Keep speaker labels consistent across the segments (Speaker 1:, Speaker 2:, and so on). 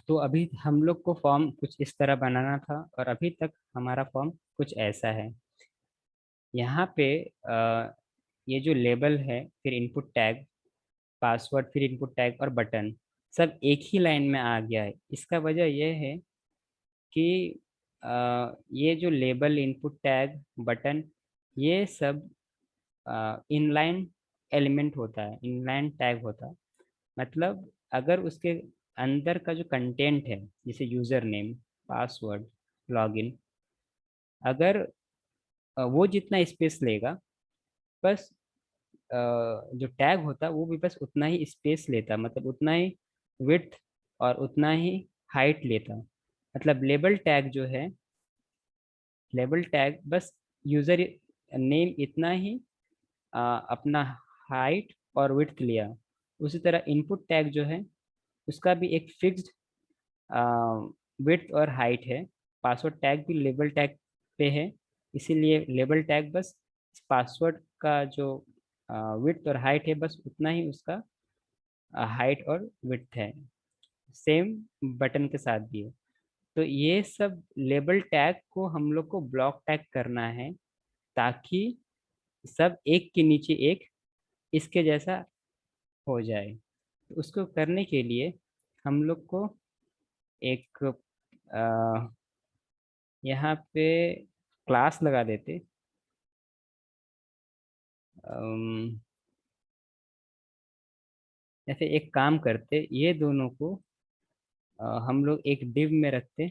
Speaker 1: तो अभी हम लोग को फॉर्म कुछ इस तरह बनाना था और अभी तक हमारा फॉर्म कुछ ऐसा है। यहाँ पे ये जो लेबल है, फिर इनपुट टैग, पासवर्ड, फिर इनपुट टैग और बटन, सब एक ही लाइन में आ गया है। इसका वजह यह है कि ये जो लेबल, इनपुट टैग, बटन, ये सब इनलाइन एलिमेंट होता है, इनलाइन टैग होता है। मतलब अगर उसके अंदर का जो कंटेंट है, जैसे यूजर नेम, पासवर्ड, लॉगिन, अगर वो जितना स्पेस लेगा, बस जो टैग होता है वो भी बस उतना ही स्पेस लेता, मतलब उतना ही विड्थ और उतना ही हाइट लेता। मतलब लेबल टैग जो है, लेबल टैग बस यूजर नेम इतना ही अपना हाइट और विड्थ लिया। उसी तरह इनपुट टैग जो है, उसका भी एक फिक्स्ड विड्थ और हाइट है। पासवर्ड टैग भी लेबल टैग पे है, इसीलिए लेबल टैग बस पासवर्ड का जो विड्थ और हाइट है, बस उतना ही उसका हाइट और विड्थ है। सेम बटन के साथ भी है। तो ये सब लेबल टैग को हम लोग को ब्लॉक टैग करना है, ताकि सब एक के नीचे एक इसके जैसा हो जाए। तो उसको करने के लिए हम लोग को एक यहाँ पे क्लास लगा देते। अम, जैसे एक काम करते, ये दोनों को हम लोग एक डिव में रखते।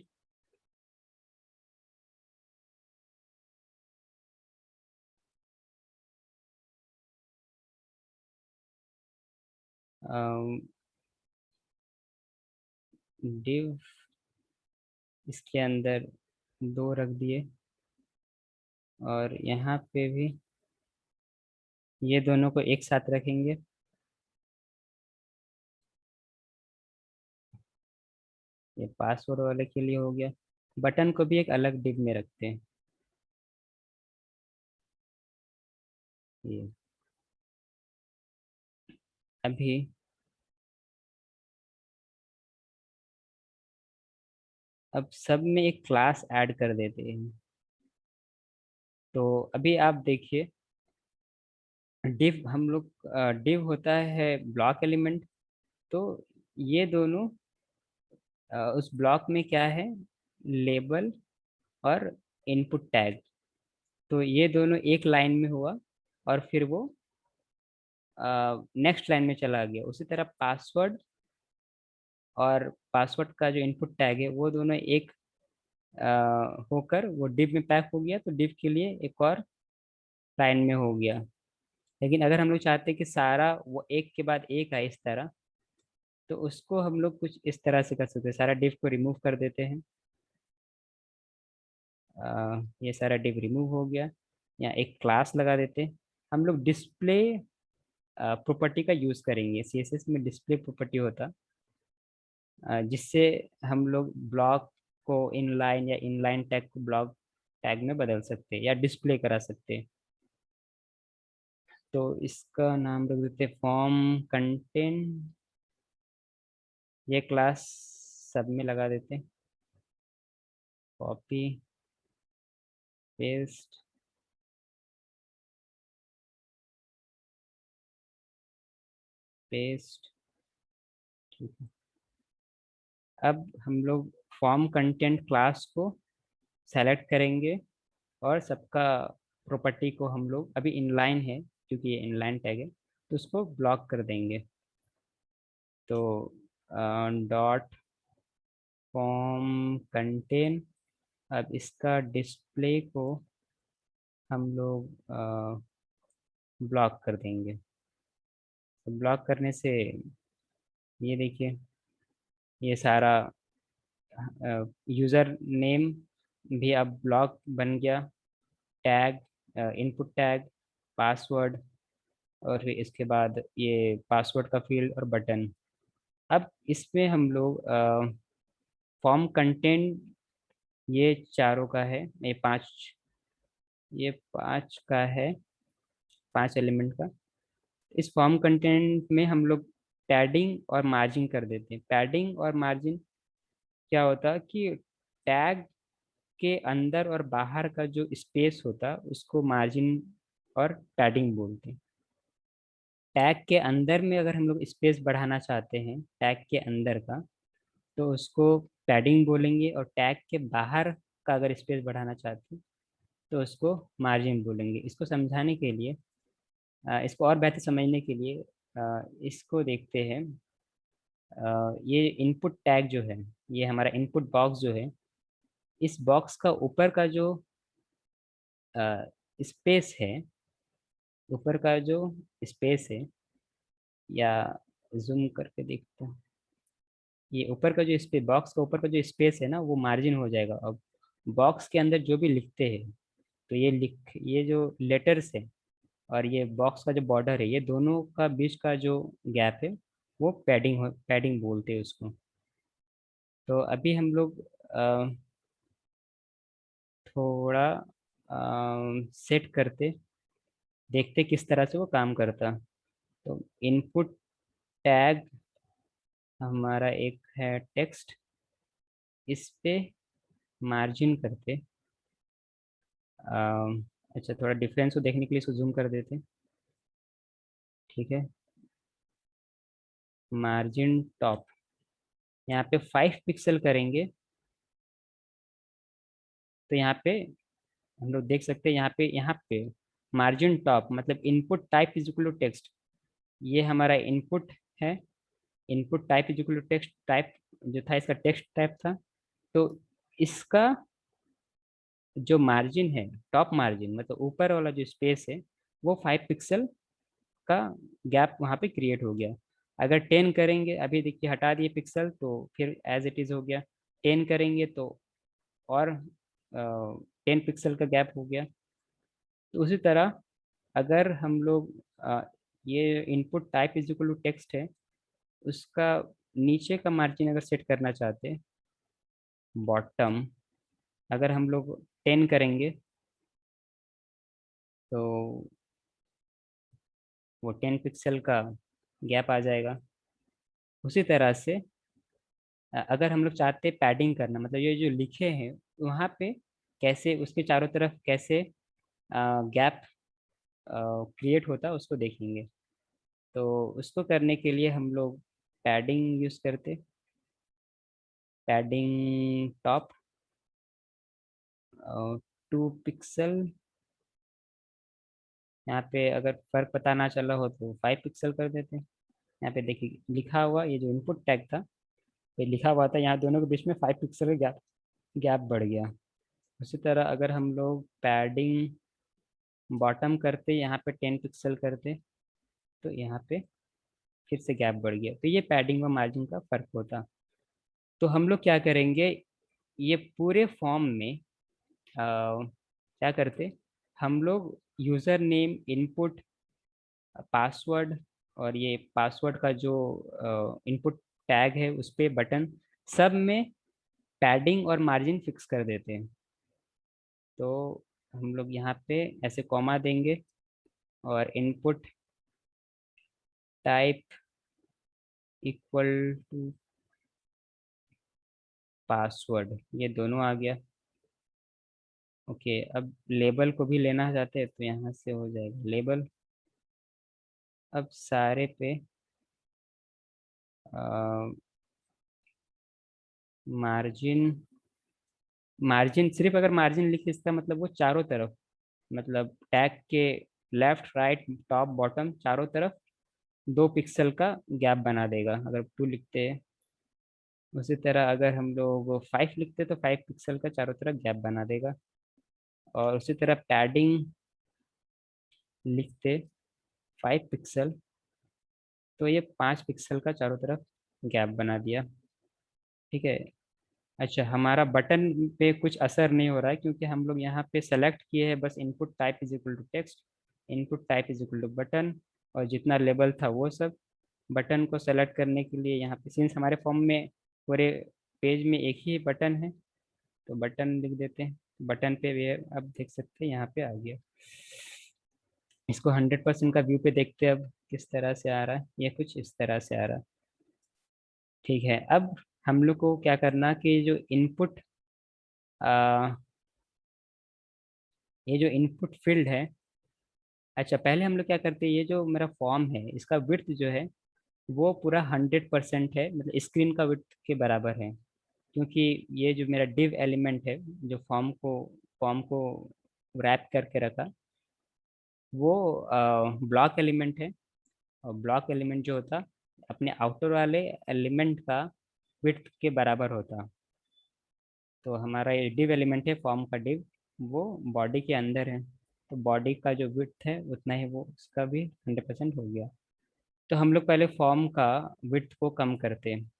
Speaker 1: डिव, इसके अंदर दो रख दिए, और यहाँ पे भी ये दोनों को एक साथ रखेंगे। ये पासवर्ड वाले के लिए हो गया। बटन को भी एक अलग डिव में रखते हैं। ये अभी अब सब में एक क्लास ऐड कर देते हैं। तो अभी आप देखिए, डिव हम लोग, डिव होता है ब्लॉक एलिमेंट। तो ये दोनों उस ब्लॉक में क्या है, लेबल और इनपुट टैग। तो ये दोनों एक लाइन में हुआ, और फिर वो नेक्स्ट लाइन में चला गया। उसी तरह पासवर्ड और पासवर्ड का जो इनपुट टैग है, वो दोनों एक होकर वो डिव में पैक हो गया, तो डिव के लिए एक और लाइन में हो गया। लेकिन अगर हम लोग चाहते हैं कि सारा वो एक के बाद एक आए इस तरह, तो उसको हम लोग कुछ इस तरह से कर सकते हैं। सारा डिव को रिमूव कर देते हैं। ये सारा डिव रिमूव हो गया। यहाँ एक क्लास लगा देते हैं। हम लोग डिस्प्ले प्रॉपर्टी का यूज करेंगे। सीएसएस में डिस्प्ले प्रॉपर्टी होता, जिससे हम लोग ब्लॉक को इनलाइन या इनलाइन टैग को ब्लॉक टैग में बदल सकते हैं या डिस्प्ले करा सकते हैं। तो इसका नाम रख देते फॉर्म कंटेंट। ये क्लास सब में लगा देते हैं। Copy, paste, paste. ठीक है। अब हम लोग फॉर्म कंटेंट क्लास को सेलेक्ट करेंगे, और सबका प्रॉपर्टी को हम लोग, अभी इनलाइन है क्योंकि ये इनलाइन टैग है, तो उसको ब्लॉक कर देंगे। तो डॉट फॉर्म कंटेन, अब इसका डिस्प्ले को हम लोग ब्लॉक कर देंगे। तो ब्लॉक करने से ये देखिए, ये सारा यूज़र नेम भी अब ब्लॉक बन गया। टैग, इनपुट टैग, पासवर्ड, और फिर इसके बाद ये पासवर्ड का फील्ड और बटन। अब इसमें हम लोग फॉर्म कंटेंट, ये चारों का है, ये पांच, ये पांच का है, पांच एलिमेंट का। इस फॉर्म कंटेंट में हम लोग पैडिंग और मार्जिन कर देते हैं। पैडिंग और मार्जिन क्या होता कि टैग के अंदर और बाहर का जो स्पेस होता उसको मार्जिन और पैडिंग बोलते हैं। टैग के अंदर में अगर हम लोग स्पेस बढ़ाना चाहते हैं टैग के अंदर का, तो उसको पैडिंग बोलेंगे, और टैग के बाहर का अगर स्पेस बढ़ाना चाहते हैं तो उसको मार्जिन बोलेंगे। इसको समझाने के लिए, इसको और बेहतर समझने के लिए इसको देखते हैं। ये इनपुट टैग जो है, ये हमारा इनपुट बॉक्स जो है, इस बॉक्स का ऊपर का जो स्पेस है, ऊपर का जो स्पेस है, या जूम करके देखते हैं, ये ऊपर का जो स्पेस, बॉक्स का ऊपर का जो स्पेस है ना, वो मार्जिन हो जाएगा। अब बॉक्स के अंदर जो भी लिखते हैं, तो ये जो लेटर्स है और ये बॉक्स का जो बॉर्डर है, ये दोनों का बीच का जो गैप है, वो पैडिंग बोलते हैं उसको। तो अभी हम लोग थोड़ा सेट करते, देखते किस तरह से वो काम करता। तो इनपुट टैग हमारा एक है टेक्स्ट, इस पे मार्जिन करते। अच्छा, थोड़ा डिफरेंस को देखने के लिए इसको जूम कर देते। ठीक है, मार्जिन टॉप, यहाँ पे 5 पिक्सल करेंगे, तो यहाँ पे हम लोग देख सकते हैं, यहाँ पे मार्जिन टॉप मतलब input type is equal to text, ये हमारा इनपुट है। Input type is equal to text, type जो था इसका टेक्स्ट टाइप था। तो इसका जो मार्जिन है, टॉप मार्जिन मतलब ऊपर वाला जो स्पेस है, वो 5 पिक्सल का गैप वहाँ पे क्रिएट हो गया। अगर 10 करेंगे, अभी देखिए हटा दिए पिक्सल तो फिर एज इट इज़ हो गया। 10 करेंगे तो और 10 पिक्सल का गैप हो गया। तो उसी तरह अगर हम लोग ये input type is equal to text है, उसका नीचे का मार्जिन अगर सेट करना चाहते हैं, बॉटम, अगर हम लोग 10 करेंगे तो वो 10 पिक्सल का गैप आ जाएगा। उसी तरह से अगर हम लोग चाहते हैं पैडिंग करना, मतलब ये जो लिखे हैं वहाँ पे कैसे उसके चारों तरफ कैसे गैप क्रिएट होता है उसको देखेंगे। तो उसको करने के लिए हम लोग पैडिंग यूज़ करते, पैडिंग टॉप 2 पिक्सल। यहाँ पे अगर फर्क पता ना चला हो तो 5 पिक्सल कर देते हैं। यहाँ पे देखिए लिखा हुआ, ये जो इनपुट टैग था, ये लिखा हुआ था, यहाँ दोनों के बीच में 5 पिक्सल का गैप गैप बढ़ गया। उसी तरह अगर हम लोग पैडिंग बॉटम करते, यहाँ पे 10 पिक्सल करते, तो यहाँ पे फिर से गैप बढ़ गया। तो ये पैडिंग और मार्जिन का फर्क होता। तो हम लोग क्या करेंगे, ये पूरे फॉर्म में क्या करते, हम लोग यूज़र नेम, इनपुट, पासवर्ड, और ये पासवर्ड का जो इनपुट टैग है उस पे बटन, सब में पैडिंग और मार्जिन फिक्स कर देते हैं। तो हम लोग यहाँ पे ऐसे कॉमा देंगे, और input type equal to password, ये दोनों आ गया। ओके, अब लेबल को भी लेना चाहते हैं तो यहाँ से हो जाएगा लेबल। अब सारे पे मार्जिन, मार्जिन सिर्फ अगर मार्जिन लिखे इसका मतलब वो चारों तरफ, मतलब टैग के लेफ्ट राइट टॉप बॉटम चारों तरफ 2 पिक्सल का गैप बना देगा अगर 2 लिखते हैं। उसी तरह अगर हम लोग 5 लिखते तो 5 पिक्सल का चारों तरफ गैप बना देगा। और उसी तरह पैडिंग लिखते 5 पिक्सल, तो ये 5 पिक्सल का चारों तरफ गैप बना दिया। ठीक है। अच्छा, हमारा बटन पे कुछ असर नहीं हो रहा है क्योंकि हम लोग यहाँ पे सेलेक्ट किए हैं बस input type is equal to text, input type is equal to button, और जितना लेबल था वो सब। बटन को सेलेक्ट करने के लिए यहाँ पे सिंस हमारे फॉर्म में पूरे पेज में एक ही बटन है, तो बटन लिख देते हैं। बटन पे भी अब देख सकते हैं यहाँ पे आ गया। इसको 100% का व्यू पे देखते हैं अब किस तरह से आ रहा है, ये कुछ इस तरह से आ रहा है। ठीक है, अब हम लोग को क्या करना कि जो इनपुट ये जो इनपुट फील्ड है, अच्छा पहले हम लोग क्या करते हैं, ये जो मेरा फॉर्म है इसका विड्थ जो है वो पूरा 100% है, मतलब स्क्रीन का विड्थ के बराबर है। क्योंकि ये जो मेरा डिव एलिमेंट है जो फॉर्म को रैप करके रखा, वो ब्लॉक एलिमेंट है। और ब्लॉक एलिमेंट जो होता अपने आउटर वाले एलिमेंट का विड्थ के बराबर होता। तो हमारा ये डिव एलिमेंट है, फॉर्म का डिव, वो बॉडी के अंदर है। तो बॉडी का जो विड्थ है उतना ही वो उसका भी 100% हो गया। तो हम लोग पहले फॉर्म का विड्थ को कम करते हैं।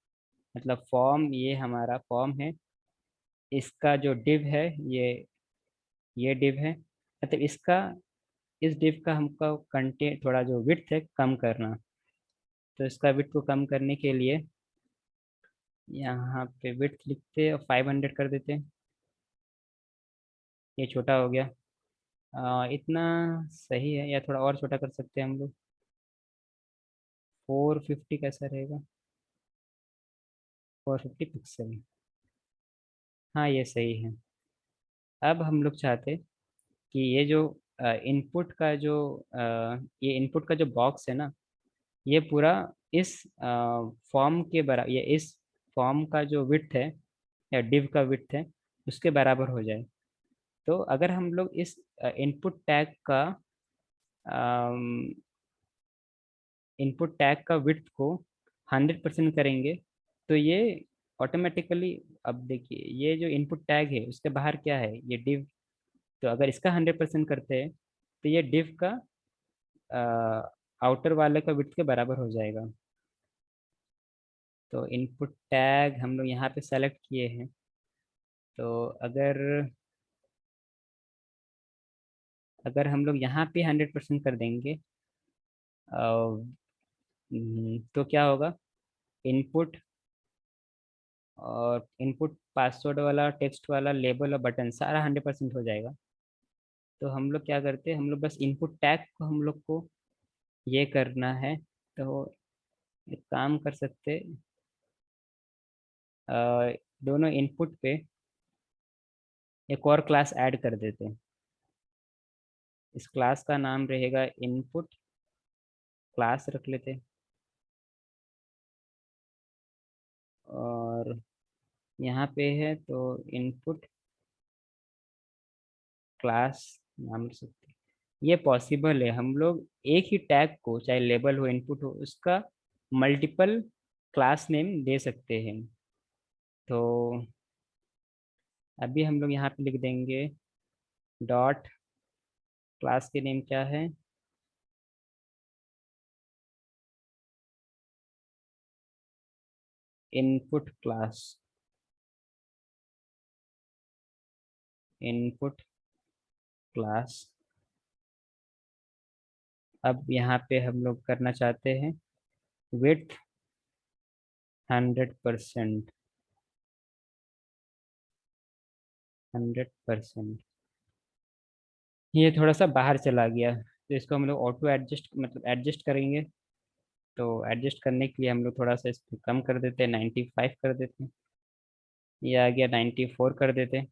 Speaker 1: मतलब फॉर्म, ये हमारा फॉर्म है, इसका जो डिव है ये डिव है, मतलब इसका, इस डिव का हमको कंटेंट थोड़ा जो विड्थ है कम करना। तो इसका विड्थ को कम करने के लिए यहाँ पे विड्थ लिखते हैं और 500 कर देते हैं। ये छोटा हो गया। इतना सही है या थोड़ा और छोटा कर सकते हैं हम लोग? 450 कैसा रहेगा? 450 पिक्सल। हाँ ये सही है। अब हम लोग चाहते कि ये जो इनपुट का जो ये इनपुट का जो बॉक्स है ना, ये पूरा इस फॉर्म के बराबर, ये इस फॉर्म का जो विड्थ है या डिव का विड्थ है उसके बराबर हो जाए। तो अगर हम लोग इस इनपुट टैग का विड्थ को 100% करेंगे, तो ये ऑटोमेटिकली, अब देखिए ये जो इनपुट टैग है उसके बाहर क्या है, ये डिव। तो अगर इसका 100% करते हैं तो ये डिव का आउटर वाले का विड्थ के बराबर हो जाएगा। तो इनपुट टैग हम लोग यहाँ पे सेलेक्ट किए हैं। तो अगर अगर हम लोग यहाँ पे 100% कर देंगे, तो क्या होगा, इनपुट और इनपुट पासवर्ड वाला, टेक्स्ट वाला, लेबल और बटन सारा 100% हो जाएगा। तो हम लोग क्या करते हैं, हम लोग बस इनपुट टैग को हम लोग को ये करना है। तो एक काम कर सकते, अ, दोनों इनपुट पे एक और क्लास ऐड कर देते हैं। इस क्लास का नाम रहेगा इनपुट क्लास रख लेते हैं। और यहाँ पे है तो इनपुट क्लास नाम रख सकते हैं। ये पॉसिबल है, हम लोग एक ही टैग को, चाहे लेबल हो इनपुट हो, उसका मल्टीपल क्लास नेम दे सकते हैं। तो अभी हम लोग यहाँ पे लिख देंगे डॉट, क्लास के नेम क्या है, इनपुट क्लास, इनपुट क्लास। अब यहाँ पे हम लोग करना चाहते हैं विड्थ 100%, 100%। ये थोड़ा सा बाहर चला गया, तो इसको हम लोग ऑटो एडजस्ट, मतलब एडजस्ट करेंगे। तो एडजस्ट करने के लिए हम लोग थोड़ा सा इसको कम कर देते हैं, 95 कर देते हैं। ये आ गया 94 कर देते हैं।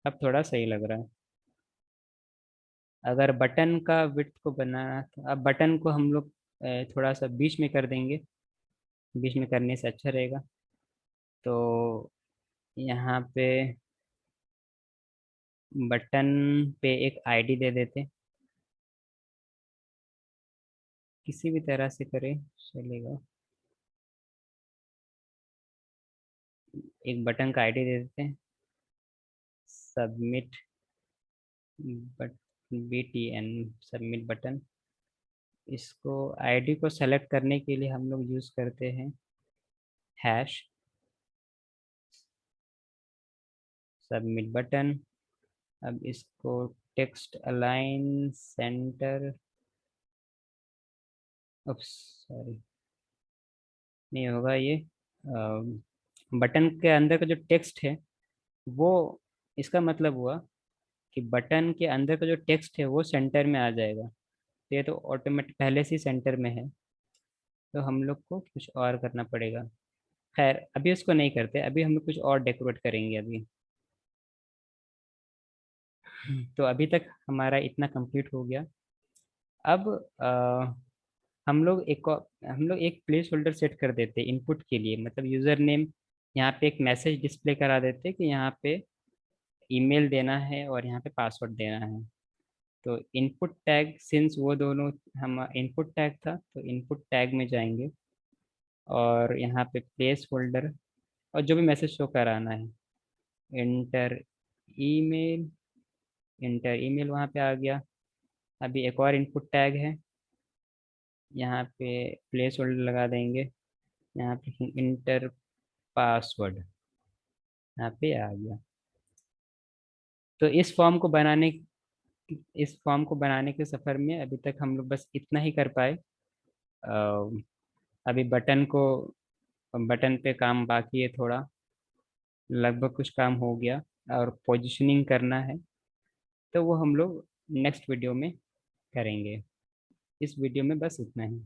Speaker 1: अब थोड़ा सही लग रहा है। अगर बटन का विड्थ को बनाना था, अब बटन को हम लोग थोड़ा सा बीच में कर देंगे, बीच में करने से अच्छा रहेगा। तो यहाँ पे बटन पे एक आईडी दे देते, किसी भी तरह से करें चलेगा। एक बटन का आईडी दे देते हैं, submit but BTN, submit button. इसको आईडी को सेलेक्ट करने के लिए हम लोग यूज़ करते हैं हैश सबमिट बटन। अब इसको टेक्स्ट अलाइन सेंटर, सॉरी नहीं होगा ये, बटन के अंदर का जो टेक्स्ट है वो, इसका मतलब हुआ कि बटन के अंदर का जो टेक्स्ट है वो सेंटर में आ जाएगा। तो ये तो ऑटोमेटिक पहले से ही सेंटर में है, तो हम लोग को कुछ और करना पड़ेगा। खैर अभी उसको नहीं करते, अभी हम लोग कुछ और डेकोरेट करेंगे अभी। तो अभी तक हमारा इतना कंप्लीट हो गया। अब हम लोग एक प्लेस होल्डर सेट कर देते इनपुट के लिए, मतलब यूजर नेम। यहाँ पे एक मैसेज डिस्प्ले करा देते कि यहाँ पे ईमेल देना है और यहाँ पे पासवर्ड देना है। तो इनपुट टैग, सिंस वो दोनों हम इनपुट टैग था, तो इनपुट टैग में जाएंगे और यहाँ पे प्लेस होल्डर और जो भी मैसेज शो कराना है, इंटर ईमेल, इंटर ईमेल वहाँ पे आ गया। अभी एक और इनपुट टैग है, यहाँ पे प्लेस होल्डर लगा देंगे, यहाँ पे इंटर पासवर्ड, यहाँ पे आ गया। तो इस फॉर्म को बनाने के सफ़र में अभी तक हम लोग बस इतना ही कर पाए। अभी बटन पे काम बाकी है थोड़ा, लगभग कुछ काम हो गया, और पोजीशनिंग करना है, तो वो हम लोग नेक्स्ट वीडियो में करेंगे। इस वीडियो में बस इतना ही।